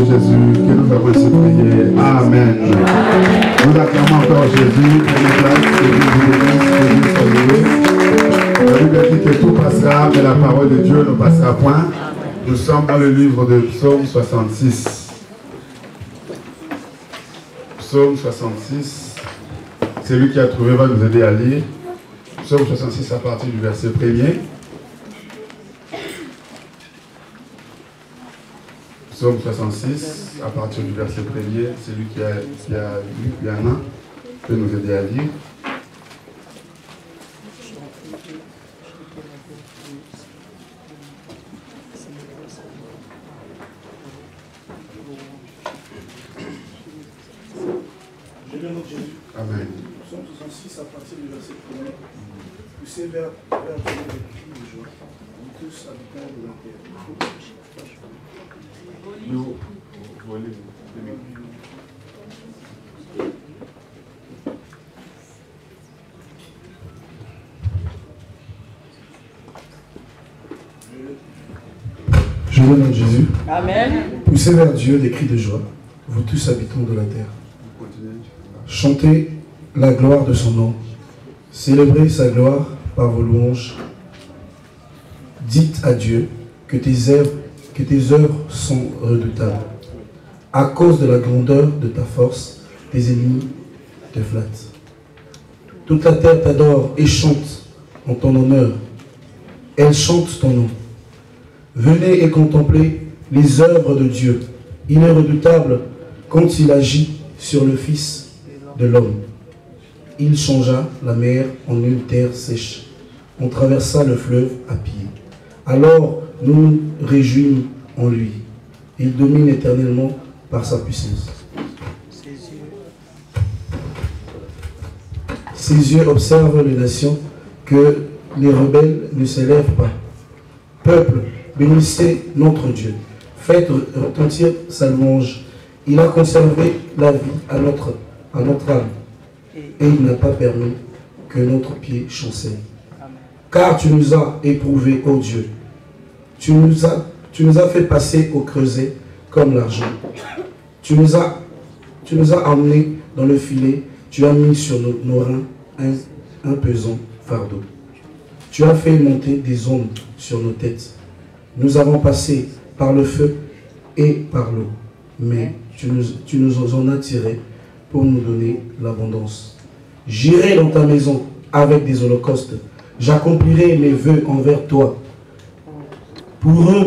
Jésus que nous avons ainsi prié. Amen. Nous acclamons encore Jésus. La Bible dit que tout passera, mais la parole de Dieu ne passera point. Nous sommes dans le livre de Psaume 66. Psaume 66. Celui qui a trouvé va nous aider à lire. Psaume 66 à partir du verset 1er. Psaume 66 à partir du verset 1er. Celui qui a lu, il y en a, peut nous aider à lire. Amen. Psaume 66 à partir du verset 1er. Poussez vers Dieu des cris de joie, vous tous habitants de la terre. Je le nom de Jésus. Amen. Poussez vers Dieu des cris de joie, vous tous habitants de la terre. Chantez la gloire de son nom. Célébrez sa gloire par vos louanges. Dites à Dieu que tes œuvres sont redoutables. À cause de la grandeur de ta force, tes ennemis te flattent. Toute la terre t'adore et chante en ton honneur. Elle chante ton nom. Venez et contemplez les œuvres de Dieu. Il est redoutable quand il agit sur le Fils de l'homme. Il changea la mer en une terre sèche. On traversa le fleuve à pied. Alors nous nous réjouissons en lui. Il domine éternellement par sa puissance. Ses yeux observent les nations, que les rebelles ne s'élèvent pas. Peuple, bénissez notre Dieu. Faites retentir sa louange. Il a conservé la vie à notre âme. Et il n'a pas permis que notre pied chancelle. Car tu nous as éprouvés, ô Dieu. Tu nous as fait passer au creuset comme l'argent. Tu nous as emmenés dans le filet. Tu as mis sur nos reins un pesant fardeau. Tu as fait monter des ondes sur nos têtes. Nous avons passé par le feu et par l'eau. Mais tu nous en as tirés pour nous donner l'abondance. J'irai dans ta maison avec des holocaustes. J'accomplirai mes vœux envers toi. Pour eux,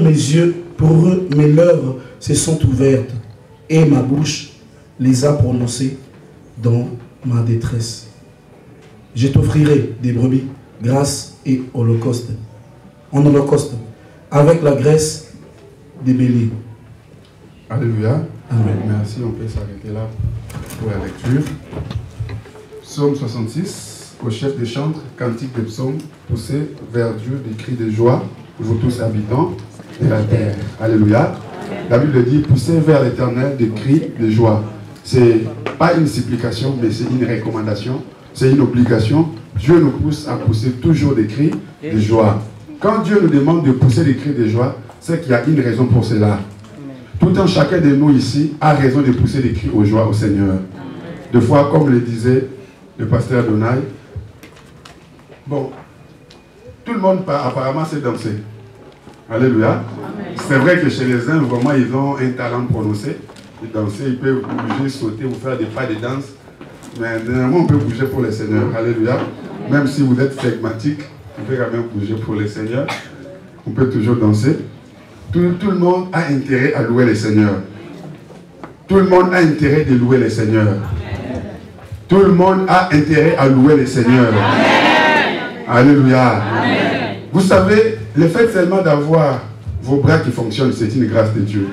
mes lèvres se sont ouvertes et ma bouche les a prononcées dans ma détresse. Je t'offrirai des brebis, grâce et holocauste. En holocauste, avec la graisse des béliers. Alléluia. Amen. Merci, on peut s'arrêter là pour la lecture. Psaume 66, au chef des chantres, cantique des psaumes, poussez vers Dieu des cris de joie, vous tous habitants de la terre. Alléluia. La Bible dit, poussez vers l'Éternel des cris de joie. Ce n'est pas une supplication, mais c'est une recommandation, c'est une obligation. Dieu nous pousse à pousser toujours des cris de joie. Quand Dieu nous demande de pousser des cris de joie, c'est qu'il y a une raison pour cela. Tout un chacun de nous ici a raison de pousser des cris de joie au Seigneur. Deux fois, comme le disait le pasteur Donai, bon, tout le monde apparemment sait danser. Alléluia. C'est vrai que chez les uns, vraiment, ils ont un talent prononcé. Ils dansent, ils peuvent bouger, sauter ou faire des pas de danse. Mais normalement, on peut bouger pour le Seigneur. Alléluia. Même si vous êtes flegmatique, vous pouvez quand même bouger pour le Seigneur. On peut toujours danser. Tout le monde a intérêt à louer le Seigneur. Tout le monde a intérêt de louer le Seigneur. Tout le monde a intérêt à louer le Seigneur. Alléluia. Amen. Vous savez, le fait seulement d'avoir vos bras qui fonctionnent, c'est une grâce de Dieu.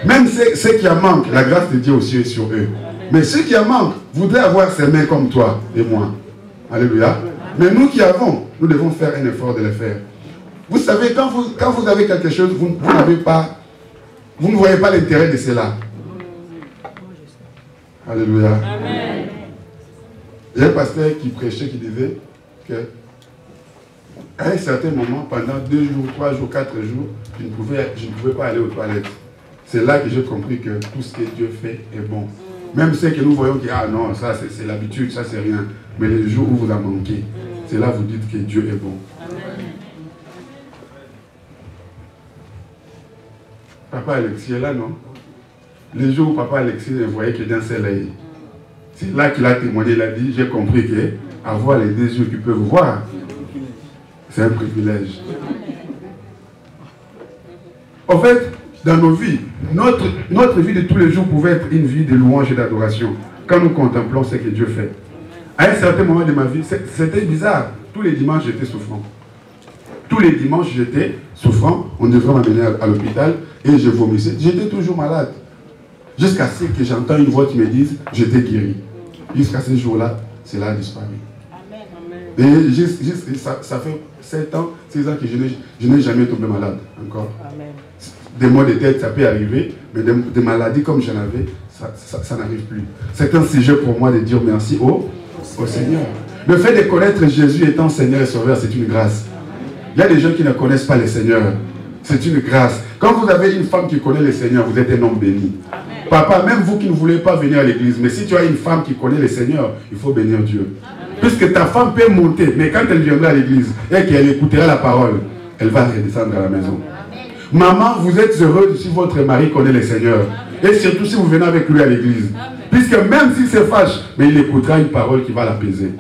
Même ceux qui en manquent, la grâce de Dieu aussi est sur eux. Mais ceux qui en manquent voudraient avoir ces mains comme toi et moi. Alléluia. Mais nous qui avons, nous devons faire un effort de le faire. Vous savez, quand vous avez quelque chose, vous ne voyez pas l'intérêt de cela. Alléluia. Amen. Il y a un pasteur qui prêchait, qui disait que à un certain moment, pendant 2 jours, 3 jours, 4 jours, je ne pouvais pas aller aux toilettes. c'est là que j'ai compris que tout ce que Dieu fait est bon. Même ce que nous voyons que, ah non, ça c'est l'habitude, ça c'est rien. Mais les jours où vous en manquez, c'est là que vous dites que Dieu est bon. Papa Alexis est là, non? Les jours où Papa Alexis ne voyait que d'un seul œil. C'est là qu'il a témoigné, il a dit, j'ai compris que avoir les deux yeux qui peuvent voir, c'est un privilège. En fait, dans nos vies, notre vie de tous les jours pouvait être une vie de louange et d'adoration, quand nous contemplons ce que Dieu fait. À un certain moment de ma vie, c'était bizarre. Tous les dimanches, j'étais souffrant. Tous les dimanches, j'étais souffrant. On devrait m'amener à l'hôpital et je vomissais. J'étais toujours malade. Jusqu'à ce que j'entends une voix qui me dise, j'étais guéri. Jusqu'à ce jour-là, cela a disparu. Amen. Et ça fait 7 ans, 6 ans que je n'ai jamais tombé malade encore. Amen. Des maux de tête, ça peut arriver, mais des maladies comme j'en avais, ça n'arrive plus. C'est un sujet pour moi de dire merci au Seigneur. Le fait de connaître Jésus étant Seigneur et Sauveur, c'est une grâce. Il y a des gens qui ne connaissent pas le Seigneur. C'est une grâce. Quand vous avez une femme qui connaît le Seigneur, vous êtes un homme béni. Amen. Papa, même vous qui ne voulez pas venir à l'église, mais si tu as une femme qui connaît le Seigneur, il faut bénir Dieu. Amen. Puisque ta femme peut monter, mais quand elle viendra à l'église et qu'elle écoutera la parole, elle va redescendre à la maison. Amen. Maman, vous êtes heureuse si votre mari connaît le Seigneur. Amen. Et surtout si vous venez avec lui à l'église. Puisque même s'il se fâche, mais il écoutera une parole qui va l'apaiser.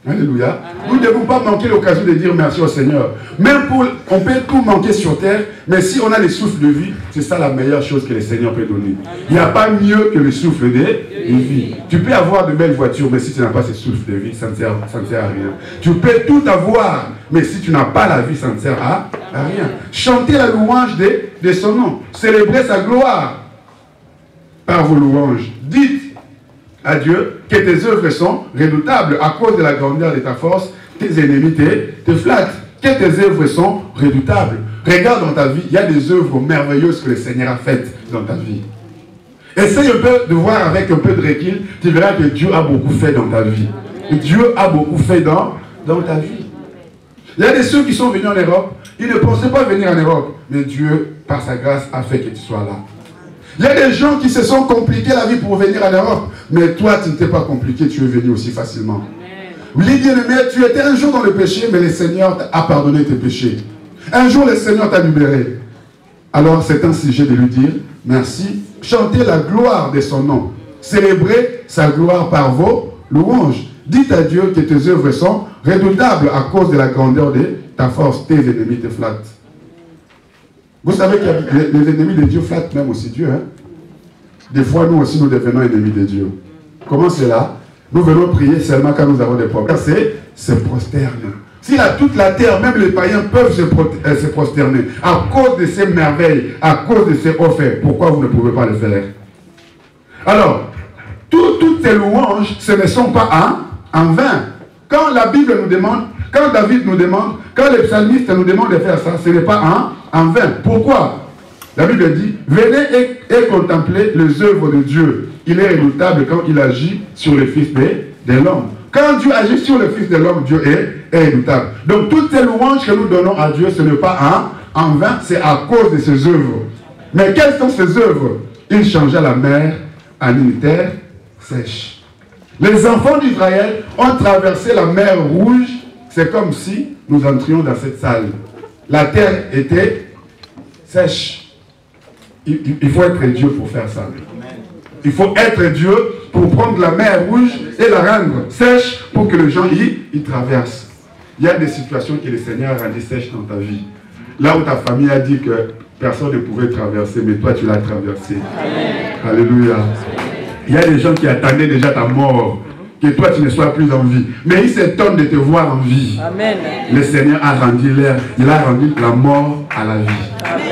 Alléluia. Nous ne devons pas manquer l'occasion de dire merci au Seigneur. Même on peut tout manquer sur terre, mais si on a le souffle de vie, c'est ça la meilleure chose que le Seigneur peut donner. Il n'y a pas mieux que le souffle de vie. Tu peux avoir de belles voitures, mais si tu n'as pas ce souffle de vie, ça ne sert à rien. Tu peux tout avoir, mais si tu n'as pas la vie, ça ne sert à rien. Chanter la louange de son nom, célébrer sa gloire par vos louanges. Dites à Dieu que tes œuvres sont redoutables à cause de la grandeur de ta force. Tes ennemis te flattent. Que tes œuvres sont redoutables. Regarde dans ta vie, il y a des œuvres merveilleuses que le Seigneur a faites dans ta vie. Essaye un peu de voir avec un peu de recul, tu verras que Dieu a beaucoup fait dans ta vie. Dieu a beaucoup fait dans ta vie. Il y a des ceux qui sont venus en Europe, ils ne pensaient pas venir en Europe, mais Dieu, par sa grâce, a fait que tu sois là. Il y a des gens qui se sont compliqués la vie pour venir en Europe. Mais toi, tu ne t'es pas compliqué, tu es venu aussi facilement. Oui, bien-aimé, tu étais un jour dans le péché, mais le Seigneur a pardonné tes péchés. Un jour, le Seigneur t'a libéré. Alors, c'est un sujet de lui dire merci. Chantez la gloire de son nom. Célébrez sa gloire par vos louanges. Dites à Dieu que tes œuvres sont redoutables à cause de la grandeur de ta force. Tes ennemis te flattent. Vous savez que les ennemis de Dieu flattent même aussi Dieu. Hein? Des fois, nous aussi, nous devenons ennemis de Dieu. Comment c'est là? Nous venons prier seulement quand nous avons des problèmes. C'est prosterne. Si toute la terre, même les païens peuvent se prosterner à cause de ces merveilles, à cause de ces offres, pourquoi vous ne pouvez pas le faire? Alors, toutes ces louanges, ce ne sont pas en vain. Quand la Bible nous demande, quand David nous demande, quand les psalmistes nous demandent de faire ça, ce n'est pas en vain. Pourquoi? La Bible dit, venez et contemplez les œuvres de Dieu. Il est redoutable quand il agit sur le Fils de l'homme. Quand Dieu agit sur le Fils de l'homme, Dieu est redoutable. Donc toutes ces louanges que nous donnons à Dieu, ce n'est pas en vain, c'est à cause de ses œuvres. Mais quelles sont ces œuvres? Il changea la mer en une terre sèche. Les enfants d'Israël ont traversé la mer Rouge. C'est comme si nous entrions dans cette salle. La terre était sèche. Il faut être Dieu pour faire ça. Il faut être Dieu pour prendre la mer Rouge et la rendre sèche pour que les gens y traversent. Il y a des situations que le Seigneur a rendues sèches dans ta vie. Là où ta famille a dit que personne ne pouvait traverser, mais toi tu l'as traversé. Amen. Alléluia. Il y a des gens qui attendaient déjà ta mort, que toi tu ne sois plus en vie. Mais ils s'étonnent de te voir en vie. Amen. Le Seigneur a rendu l'air, il a rendu la mort à la vie. Amen.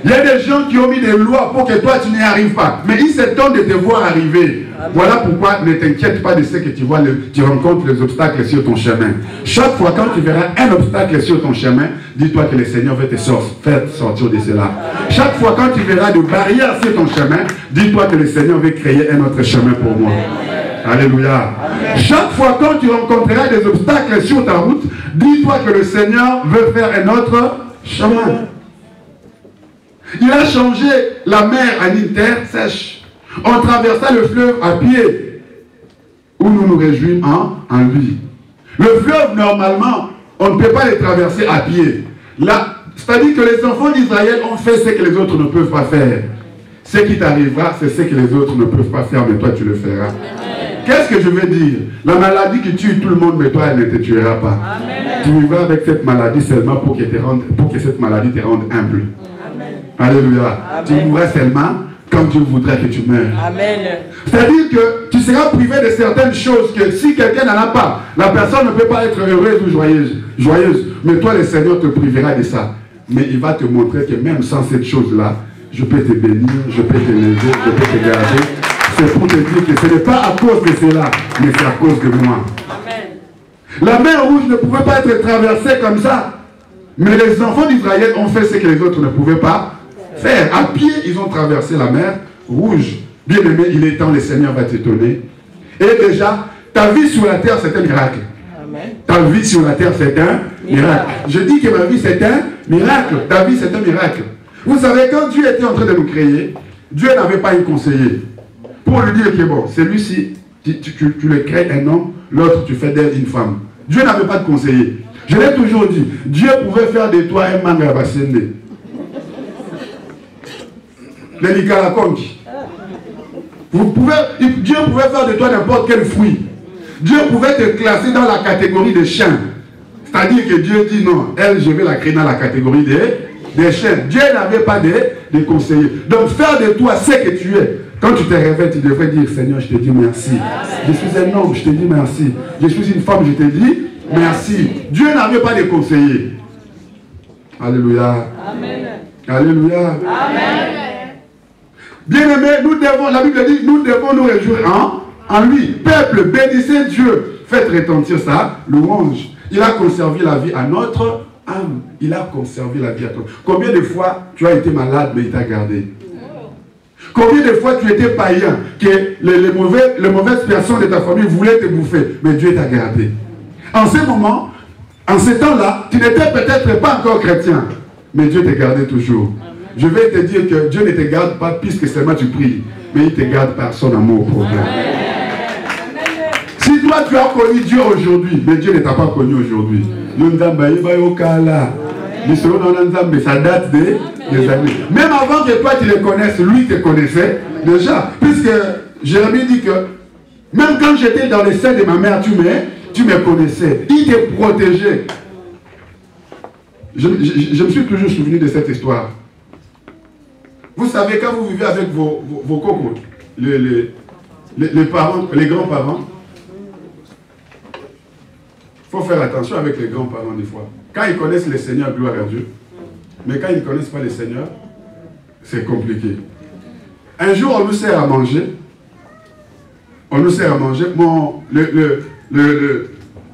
Il y a des gens qui ont mis des lois pour que toi tu n'y arrives pas. Mais ils s'étonnent de te voir arriver. Amen. Voilà pourquoi ne t'inquiète pas de ce que tu vois, tu rencontres les obstacles sur ton chemin. Chaque fois quand tu verras un obstacle sur ton chemin, dis-toi que le Seigneur veut te faire sortir de cela. Amen. Chaque fois quand tu verras des barrières sur ton chemin, dis-toi que le Seigneur veut créer un autre chemin pour moi. Amen. Alléluia. Amen. Chaque fois quand tu rencontreras des obstacles sur ta route, dis-toi que le Seigneur veut faire un autre chemin. Il a changé la mer en une terre sèche. On traversa le fleuve à pied, où nous nous réjouissons en lui. Le fleuve, normalement, on ne peut pas le traverser à pied. C'est-à-dire que les enfants d'Israël ont fait ce que les autres ne peuvent pas faire. Ce qui t'arrivera, c'est ce que les autres ne peuvent pas faire, mais toi tu le feras. Qu'est-ce que je veux dire? La maladie qui tue tout le monde, mais toi, elle ne te tuera pas. Amen. Tu vivras avec cette maladie seulement pour que cette maladie te rende humble. Amen. Alléluia. Amen. Tu mourras seulement comme Dieu voudrait que tu meurs. C'est-à-dire que tu seras privé de certaines choses que si quelqu'un n'en a pas, la personne ne peut pas être heureuse ou joyeuse. Mais toi, le Seigneur te privera de ça. Mais il va te montrer que même sans cette chose-là, je peux te bénir, je peux te lever, je peux te garder. C'est pour te dire que ce n'est pas à cause de cela, mais c'est à cause de moi. Amen. La mer Rouge ne pouvait pas être traversée comme ça. Mais les enfants d'Israël ont fait ce que les autres ne pouvaient pas faire. À pied, ils ont traversé la mer Rouge. Bien aimé, il est temps, le Seigneur va t'étonner. Et déjà, ta vie sur la terre, c'est un miracle. Amen. Ta vie sur la terre, c'est un miracle. Je dis que ma vie, c'est un miracle. Ta vie, c'est un miracle. Vous savez, quand Dieu était en train de nous créer, Dieu n'avait pas un conseiller. Pour lui dire que bon, celui-ci, tu le crées un homme, l'autre tu fais d'elle une femme. Dieu n'avait pas de conseiller. Je l'ai toujours dit, Dieu pouvait faire de toi un manga bassende. Le Nikalakonki. Dieu pouvait faire de toi n'importe quel fruit. Dieu pouvait te classer dans la catégorie des chiens. C'est-à-dire que Dieu dit non, elle, je vais la créer dans la catégorie des chiens. Dieu n'avait pas de conseiller. Donc faire de toi ce que tu es. Quand tu te réveilles, tu devrais dire, Seigneur, je te dis merci. Je suis un homme, je te dis merci. Je suis une femme, je te dis merci. Dieu n'avait pas de conseiller. Alléluia. Amen. Alléluia. Amen. Bien-aimés, nous devons, la Bible dit, nous devons nous réjouir en lui. Peuple, bénissez Dieu. Faites retentir sa louange. Il a conservé la vie à notre âme. Il a conservé la vie à toi. Combien de fois tu as été malade, mais il t'a gardé? Combien de fois tu étais païen, que les mauvaises personnes de ta famille voulaient te bouffer, mais Dieu t'a gardé. En ce moment, en ce temps-là, tu n'étais peut-être pas encore chrétien, mais Dieu te gardait toujours. Amen. Je vais te dire que Dieu ne te garde pas puisque seulement tu pries, mais il te garde par son amour profond. Si toi tu as connu Dieu aujourd'hui, mais Dieu ne t'a pas connu aujourd'hui. Ça date des années. Même avant que toi tu le connaisses, lui te connaissait déjà. Puisque Jérémie dit que même quand j'étais dans les seins de ma mère, tu me connaissais. Il te protégeait. Je me suis toujours souvenu de cette histoire. Vous savez, quand vous vivez avec vos cocos, les parents, les grands-parents, il faut faire attention avec les grands-parents des fois. Quand ils connaissent le Seigneur, gloire à Dieu. Mais quand ils ne connaissent pas le Seigneur, c'est compliqué. Un jour, on nous sert à manger. On nous sert à manger.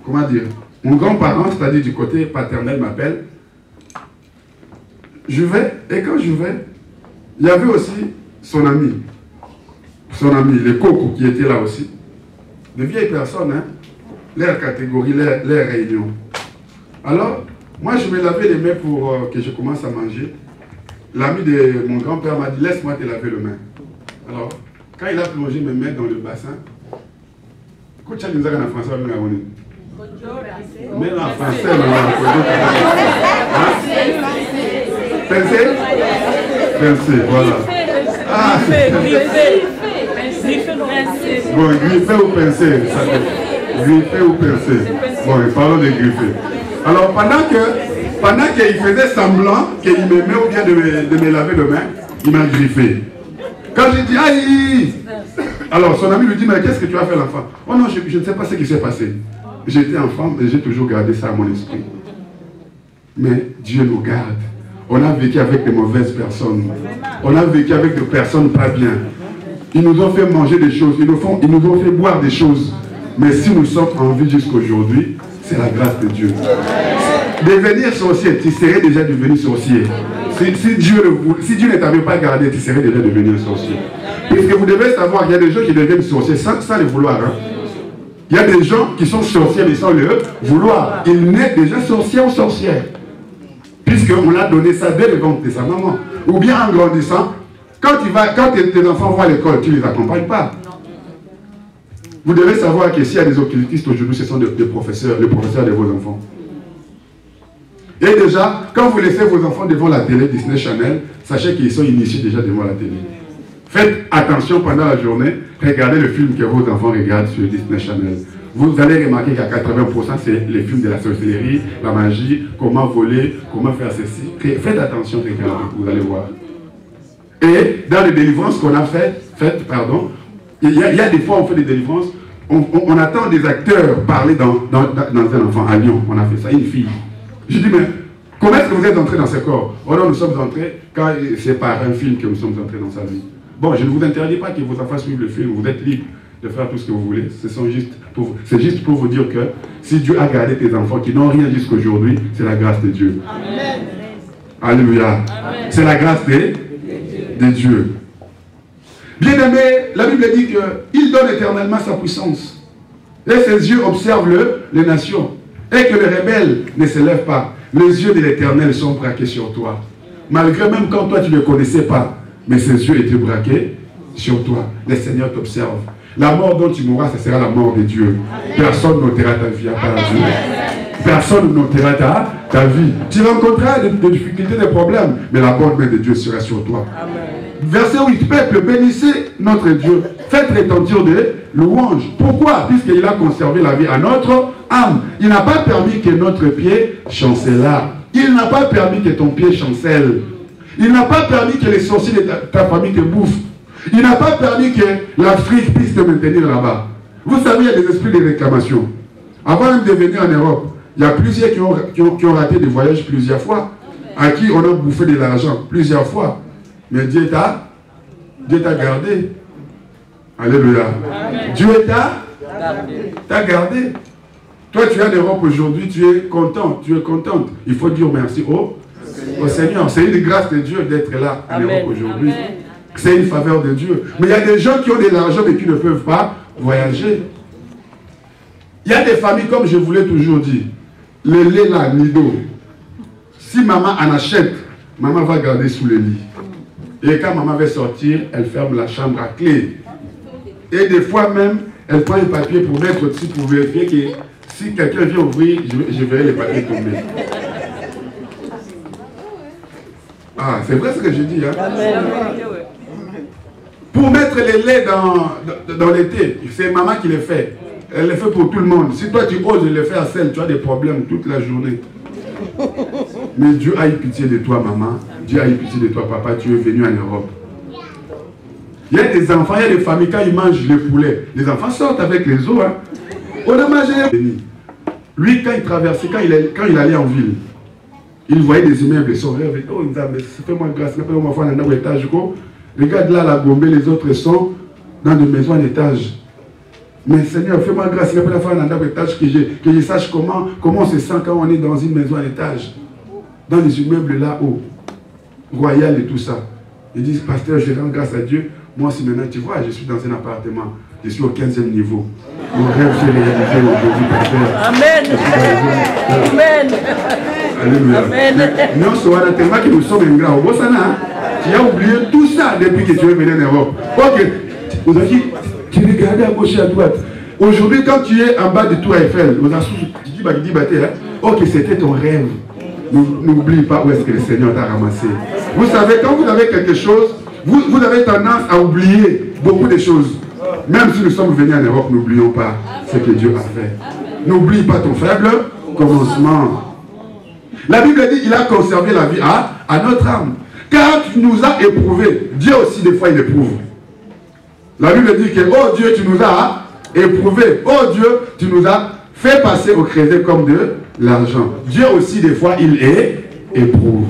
Comment dire? Mon grand-parent, c'est-à-dire du côté paternel, m'appelle. Je vais, et quand je vais, il y avait aussi son ami. Son ami, les cocos qui étaient là aussi. De vieilles personnes, hein. Leur catégorie, leur réunion. Alors, moi je me lavais les mains pour que je commence à manger. L'ami de mon grand-père m'a dit, laisse-moi te laver les mains. Alors, quand il a plongé mes mains dans le bassin, écoute, tu as dit en français, mais en français, Pincé, voilà. Ah, bon, griffer ou pincer, ça fait. Griffer ou pincer. Bon, parlons de griffer. Alors, pendant qu'il faisait semblant qu'il m'aimait ou bien de me laver les mains, il m'a griffé. Quand j'ai dit, aïe! Alors, son ami lui dit, mais qu'est-ce que tu as fait l'enfant? Oh non, je ne sais pas ce qui s'est passé. J'étais enfant et j'ai toujours gardé ça à mon esprit. Mais Dieu nous garde. On a vécu avec de mauvaises personnes. On a vécu avec des personnes pas bien. Ils nous ont fait manger des choses. Ils nous ont fait boire des choses. Mais si nous sommes en vie jusqu'aujourd'hui, c'est la grâce de Dieu. Devenir sorcier, tu serais déjà devenu sorcier. Si Dieu ne t'avait pas gardé, tu serais déjà devenu un sorcier. Puisque vous devez savoir qu'il y a des gens qui deviennent sorciers sans le vouloir. Hein. Il y a des gens qui sont sorciers mais sans le vouloir. Ils naissent déjà sorciers ou sorcières. puisqu'on l'a donné ça dès le ventre de sa maman. Ou bien en grandissant, quand tes enfants vont à l'école, tu ne les accompagnes pas. Vous devez savoir que s'il y a des occultistes aujourd'hui, ce sont des professeurs, les professeurs de vos enfants. Et déjà, quand vous laissez vos enfants devant la télé Disney Channel, sachez qu'ils sont initiés déjà devant la télé. Faites attention pendant la journée, regardez le film que vos enfants regardent sur Disney Channel. Vous allez remarquer qu'à 80%, c'est les films de la sorcellerie, la magie, comment voler, comment faire ceci. Faites attention, regardez, vous allez voir. Et dans les délivrances qu'on a faites, il y a des fois on fait des délivrances, on attend des acteurs parler dans un enfant. À Lyon, on a fait ça, une fille. Je dis, mais comment est-ce que vous êtes entré dans ce corps? Oh non, nous sommes entrés quand c'est par un film que nous sommes entrés dans sa vie. Bon, je ne vous interdis pas que vos enfants suivent le film, vous êtes libre de faire tout ce que vous voulez. C'est juste pour vous dire que si Dieu a gardé tes enfants qui n'ont rien jusqu'à aujourd'hui, c'est la grâce de Dieu. Amen. Alléluia. C'est la grâce de Dieu. Bien aimé, la Bible dit qu'il donne éternellement sa puissance. Et ses yeux observent les nations. Et que les rebelles ne se lèvent pas. Les yeux de l'Éternel sont braqués sur toi. Malgré même quand toi tu ne le connaissais pas, mais ses yeux étaient braqués sur toi. Le Seigneur t'observe. La mort dont tu mourras, ce sera la mort de Dieu. Personne n'ôtera ta vie à part Dieu. Personne n'ôtera ta vie. Tu rencontreras des difficultés, des problèmes, mais la bonne main de Dieu sera sur toi. Verset 8, peuple, bénissez notre Dieu. Faites retentir des louanges. Pourquoi? Puisqu'il a conservé la vie à notre âme. Il n'a pas permis que notre pied chancela. Il n'a pas permis que ton pied chancelle. Il n'a pas permis que les sorciers de ta famille te bouffent. Il n'a pas permis que l'Afrique puisse te maintenir là-bas. Vous savez, il y a des esprits de réclamation. Avant même de venir en Europe, il y a plusieurs qui ont raté des voyages plusieurs fois, à qui on a bouffé de l'argent plusieurs fois. Mais Dieu t'a gardé. Alléluia. Amen. Dieu t'a gardé. Toi, tu es en Europe aujourd'hui, tu es content, tu es contente. Il faut dire merci au Seigneur. C'est une grâce de Dieu d'être là en Europe aujourd'hui. C'est une faveur de Dieu. Mais il y a des gens qui ont de l'argent mais qui ne peuvent pas voyager. Il y a des familles, comme je vous l'ai toujours dit, le lait là, nido. Si maman en achète, maman va garder sous le lit. Et quand maman va sortir, elle ferme la chambre à clé. Et des fois même, elle prend un papier pour mettre au-dessus pour vérifier que si quelqu'un vient ouvrir, je verrai les papiers tomber. Ah, c'est vrai ce que je dis. Hein? Pour mettre les laits dans l'été, c'est maman qui le fait. Elle le fait pour tout le monde. Si toi tu oses le faire seul, tu as des problèmes toute la journée. Mais Dieu a eu pitié de toi, maman. Dieu a eu pitié de toi, papa. Tu es venu en Europe. Il y a des enfants, il y a des familles, quand ils mangent le poulet, les enfants sortent avec les os. Hein. On a mangé. Lui, quand il traversait, quand il allait en ville, il voyait des immeubles, son rêve. Oh, fais-moi grâce, fais-moi faire un étage. Regarde là, la Gombe, les autres sont dans des maisons à étage. Mais Seigneur, fais-moi grâce, il faire un étage que je sache comment on se sent quand on est dans une maison à étage. Dans les immeubles là-haut, royal et tout ça. Ils disent, pasteur, je rends grâce à Dieu. Moi, si maintenant, tu vois, je suis dans un appartement. Je suis au 15e niveau. Mon rêve s'est réalisé aujourd'hui, pasteur. Amen. Amen. Alléluia. Amen. Nous sommes tellement que nous sommes ingrats. Tu as oublié tout ça depuis que tu es venu en Europe. Ok. Vous avez dit, tu regardais à gauche et à droite. Aujourd'hui, quand tu es en bas de Tour Eiffel, ok, c'était ton rêve. N'oublie pas où est-ce que le Seigneur t'a ramassé. Vous savez, quand vous avez quelque chose, vous avez tendance à oublier beaucoup de choses. Même si nous sommes venus en Europe, n'oublions pas ce que Dieu a fait. N'oublie pas ton faible commencement. La Bible dit qu'il a conservé la vie à notre âme. Car tu nous as éprouvés. Dieu aussi, des fois, il éprouve. La Bible dit que, oh Dieu, tu nous as éprouvés. Oh Dieu, tu nous as fait passer au crédit comme de l'argent. Dieu aussi, des fois, il éprouve.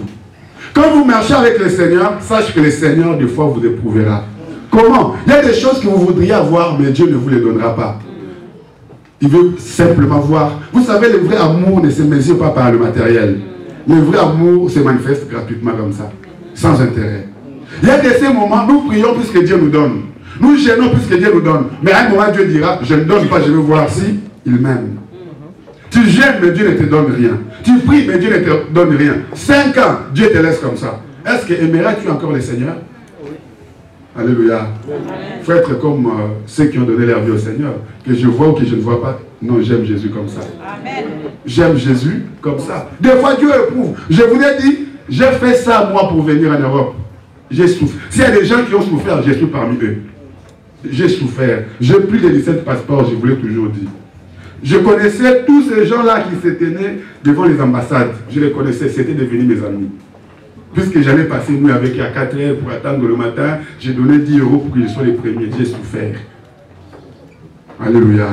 Quand vous marchez avec le Seigneur, sache que le Seigneur, des fois, vous éprouvera. Comment? Il y a des choses que vous voudriez avoir, mais Dieu ne vous les donnera pas. Il veut simplement voir. Vous savez, le vrai amour ne se mesure pas par le matériel. Le vrai amour se manifeste gratuitement comme ça, sans intérêt. Il y a de ces moments, nous prions puisque Dieu nous donne. Nous gênons puisque Dieu nous donne. Mais à un moment, Dieu dira, je ne donne pas, je veux voir si il m'aime. Tu gênes, mais Dieu ne te donne rien. Tu pries, mais Dieu ne te donne rien. 5 ans, Dieu te laisse comme ça. Est-ce que aimeras-tu encore le Seigneur? Alléluia. Il faut être comme ceux qui ont donné leur vie au Seigneur. Que je vois ou que je ne vois pas. Non, j'aime Jésus comme ça. J'aime Jésus comme ça. Des fois, Dieu éprouve. Je vous ai dit, j'ai fait ça moi pour venir en Europe. J'ai souffert. S'il y a des gens qui ont souffert, je suis parmi eux. J'ai souffert. J'ai plus de 17 passeports, je vous l'ai toujours dit. Je connaissais tous ces gens-là qui se tenaient devant les ambassades. Je les connaissais, c'était devenu mes amis. Puisque j'allais passer une nuit avec eux à 4 heures pour attendre le matin, j'ai donné 10 € pour qu'ils soient les premiers. J'ai souffert. Alléluia.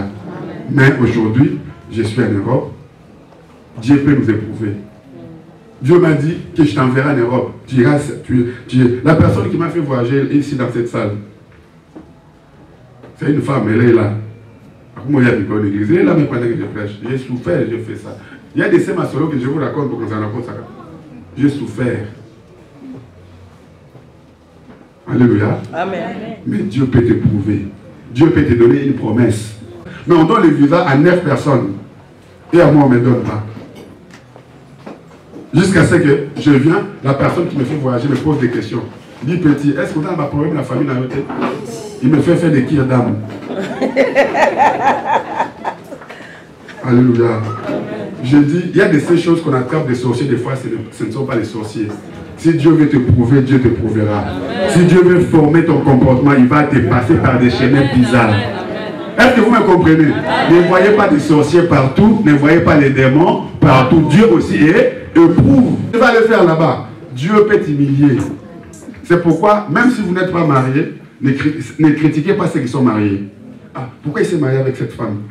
Mais aujourd'hui, je suis en Europe. Dieu peut nous éprouver. Dieu m'a dit que je t'enverrai en Europe. Tu iras, la personne qui m'a fait voyager ici dans cette salle, c'est une femme, elle est là. Moi, il y a des l'église. Elle est là, mais pendant que je prêche. J'ai souffert, j'ai fait ça. Il y a des sémasolos que je vous raconte pour qu'on s'en raconte ça. J'ai souffert. Alléluia. Amen. Mais Dieu peut t'éprouver. Dieu peut te donner une promesse. Mais on donne les visas à 9 personnes. Et à moi, on ne me donne pas. Jusqu'à ce que je viens, la personne qui me fait voyager me pose des questions. Il dit, petit, est-ce que vous avez un problème de la famille dans l'hôtel? Il me fait faire des kirs d'âme. Alléluia. Je dis, il y a de ces choses qu'on attrape des sorciers, des fois, ce ne sont pas les sorciers. Si Dieu veut te prouver, Dieu te prouvera. Si Dieu veut former ton comportement, il va te passer par des chemins bizarres. Est-ce que vous me comprenez? Ne voyez pas des sorciers partout, ne voyez pas les démons partout. Dieu aussi éprouve. Il va le faire là-bas. Dieu peut t'humilier. C'est pourquoi, même si vous n'êtes pas marié, ne critiquez pas ceux qui sont mariés. Ah, pourquoi il s'est marié avec cette femme?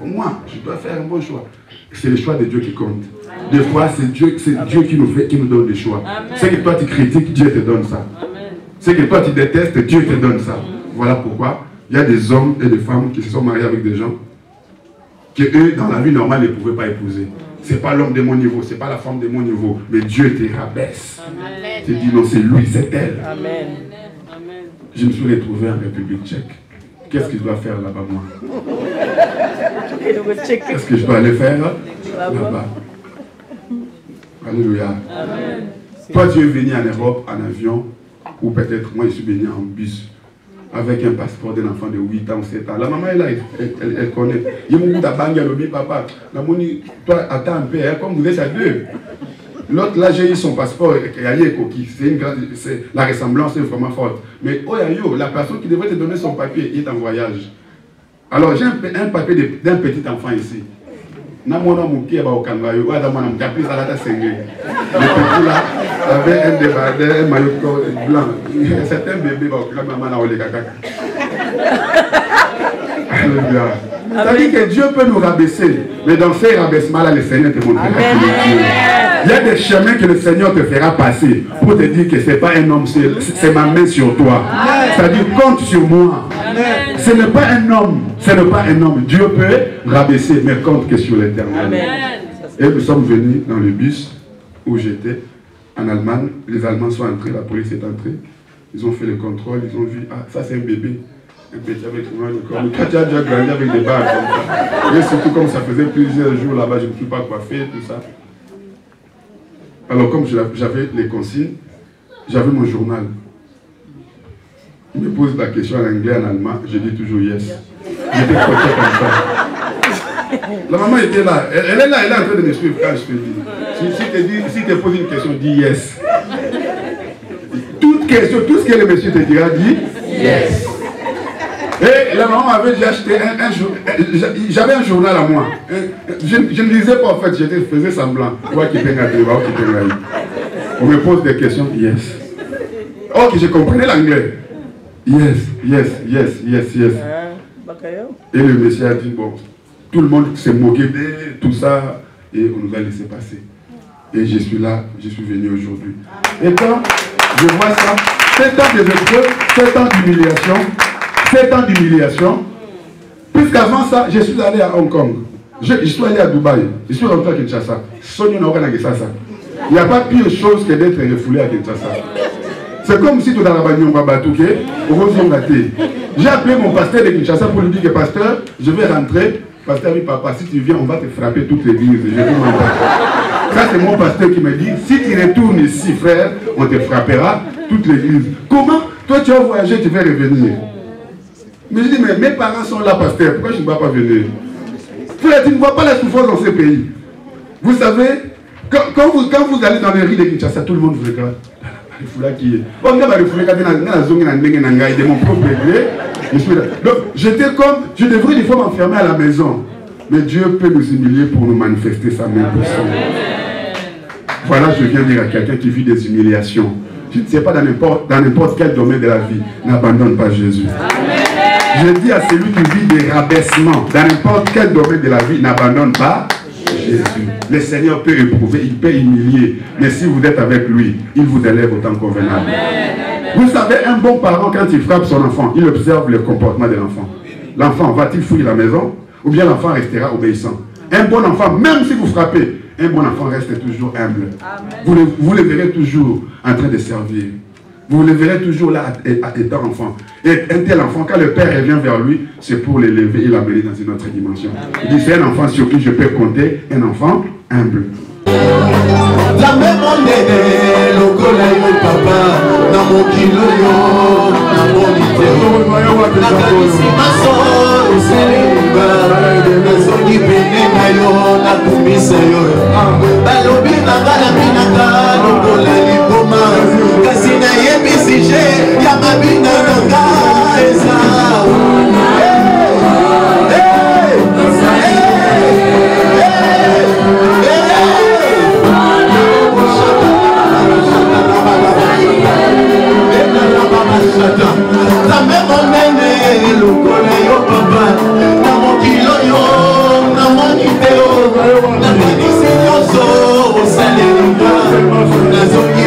Moi, je dois faire un bon choix. C'est le choix de Dieu qui compte. Des fois, c'est Dieu qui nous donne des choix. C'est que toi tu critiques, Dieu te donne ça. C'est que toi tu détestes, Dieu te donne ça. Voilà pourquoi il y a des hommes et des femmes qui se sont mariés avec des gens que eux, dans la vie normale, ne pouvaient pas épouser. Ce n'est pas l'homme de mon niveau, ce n'est pas la femme de mon niveau, mais Dieu te rabaisse. Tu dis non, c'est lui, c'est elle. Amen. Je me suis retrouvé en République tchèque. Qu'est-ce que je dois faire là-bas, moi? Qu'est-ce que je dois aller faire là-bas? Alléluia. Amen. Toi, tu es venu en Europe en avion, ou peut-être moi, je suis venu en bus, avec un passeport d'un enfant de 8 ans ou 7 ans. La maman est là, elle connaît. Il y a papa. Toi, attends un peu, comme vous êtes à deux. L'autre, là, j'ai eu son passeport, la ressemblance est vraiment forte. Mais, oh, la personne qui devrait te donner son papier est en voyage. Alors, j'ai un papier d'un petit enfant ici. Le petit là avait un maillot blanc. C'est un bébé. Alléluia. C'est-à-dire que Dieu peut nous rabaisser. Mais dans ces rabaissements-là, le Seigneur te montrera qui est Dieu. Il y a des chemins que le Seigneur te fera passer pour te dire que ce n'est pas un homme, c'est ma main sur toi. C'est-à-dire, compte sur moi. Ce n'est pas un homme. Ce n'est pas un homme. Dieu peut rabaisser, mais compte que sur l'Éternel. Et nous sommes venus dans le bus où j'étais, en Allemagne. Les Allemands sont entrés, la police est entrée. Ils ont fait le contrôle, ils ont vu, ah, ça c'est un bébé. Un petit avec moi, quand tu as déjà grandi avec des barres comme ça. Et surtout comme ça faisait plusieurs jours là-bas, je ne me suis pas coiffé, tout ça. Alors comme j'avais les consignes, j'avais mon journal. Il me pose la question en anglais, en allemand, je dis toujours yes. J'étais coaché comme ça. La maman était là, elle est là, elle est en train de me suivre quand je te dis. Si tu te poses une question, dis yes. Toute question, tout ce que le monsieur te dira, dis yes. Et la maman avait déjà acheté j'avais un journal à moi. Je ne lisais pas en fait, je faisais semblant. On me pose des questions, yes. Ok, je comprenais l'anglais. Yes, yes, yes, yes, yes. Et le monsieur a dit, bon, tout le monde s'est moqué de tout ça et on nous a laissé passer. Et je suis là, je suis venu aujourd'hui. Et quand je vois ça, 7 ans de épreuves, 7 ans d'humiliation, 7 ans d'humiliation, puisqu'avant ça, je suis allé à Hong Kong. Je suis allé à Dubaï. Je suis rentré à Kinshasa. Il n'y a pas pire chose que d'être refoulé à Kinshasa. C'est comme si tout dans la bagnole va batouquer, j'ai appelé mon pasteur de Kinshasa pour lui dire que pasteur, je vais rentrer. Pasteur, oui papa, si tu viens, on va te frapper toute l'église. Je vais m'en Ça, c'est mon pasteur qui me dit, si tu retournes ici, frère, on te frappera toute l'église. Comment? Toi, tu vas voyager, tu vas revenir. Mais je dis, mais mes parents sont là, pasteur, pourquoi je ne vais pas venir? Frère, tu ne vois pas la souffrance dans ces pays. Vous savez, quand vous allez dans les rues de Kinshasa, tout le monde vous regarde. De mon propre degré, donc j'étais comme, je devrais des fois m'enfermer à la maison. Mais Dieu peut nous humilier pour nous manifester sa main puissante. Voilà, je viens dire à quelqu'un qui vit des humiliations. Je ne sais pas, dans n'importe quel domaine de la vie, n'abandonne pas Jésus. Amen. Je dis à celui qui vit des rabaissements, dans n'importe quel domaine de la vie, n'abandonne pas Jésus. Le Seigneur peut éprouver, il peut humilier. Mais si vous êtes avec lui, il vous élève autant convenable. Amen. Vous savez, un bon parent, quand il frappe son enfant, il observe le comportement de l'enfant. L'enfant va-t-il fouiller la maison? Ou bien l'enfant restera obéissant? Un bon enfant, même si vous frappez, un bon enfant reste toujours humble. Vous le verrez toujours en train de servir. Vous le verrez toujours là étant enfant. Et un tel enfant, quand le père revient vers lui, c'est pour l'élever et l'amener dans une autre dimension. Il dit, c'est un enfant sur qui je peux compter, un enfant humble. La même année, le collègue papa, dans mon kilo, dans mon idée, la calissime ma soeur, au Sénégal, la zone du Bénin, la commise, balobi na balabinaka, le collègue Boma, Cassina Yébisige, Yamabina Nanga, Eza. La même année, le collègue papa, dans mon kilo, dans mon idée, la médecine, au salaire, la zone.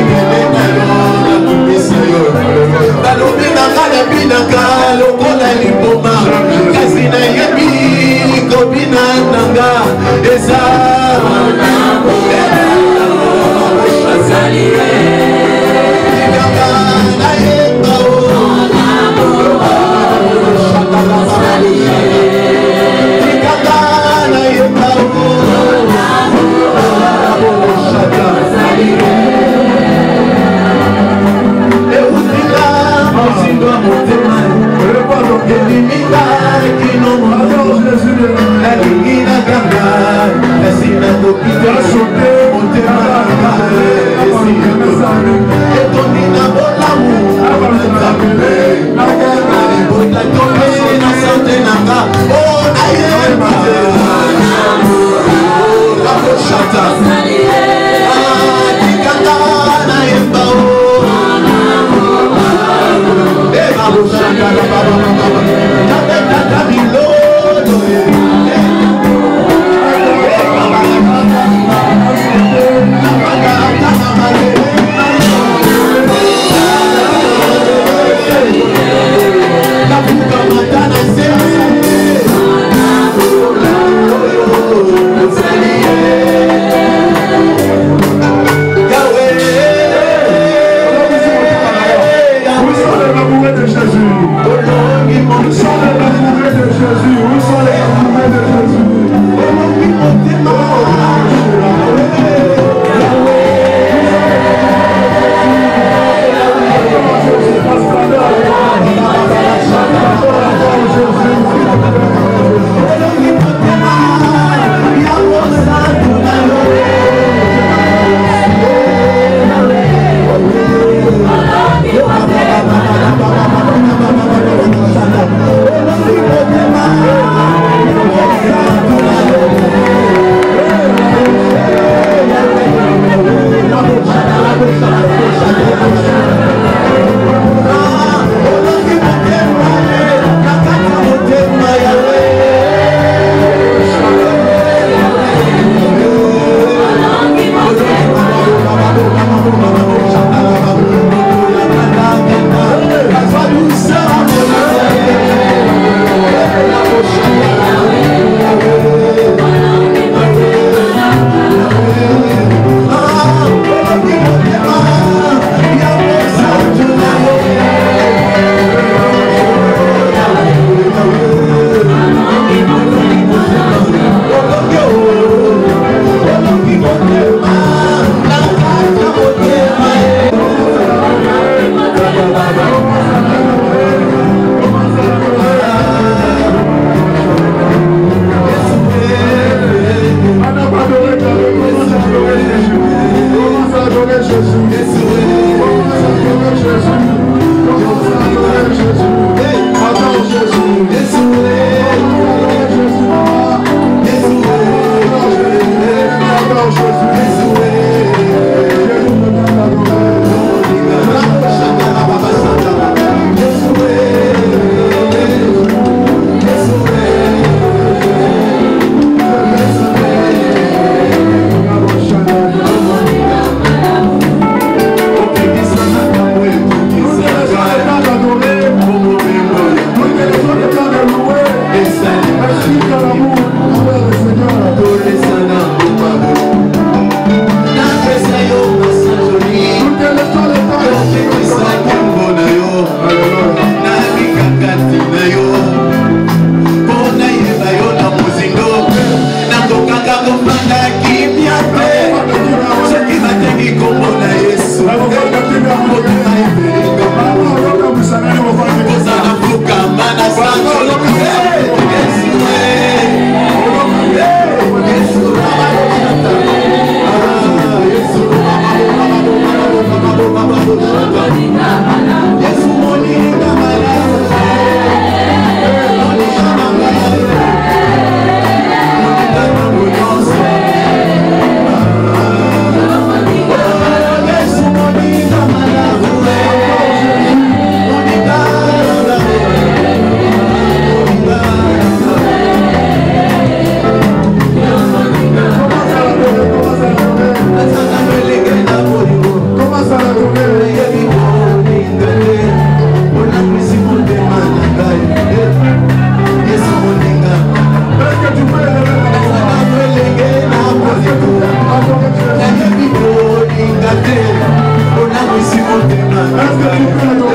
motema na ngai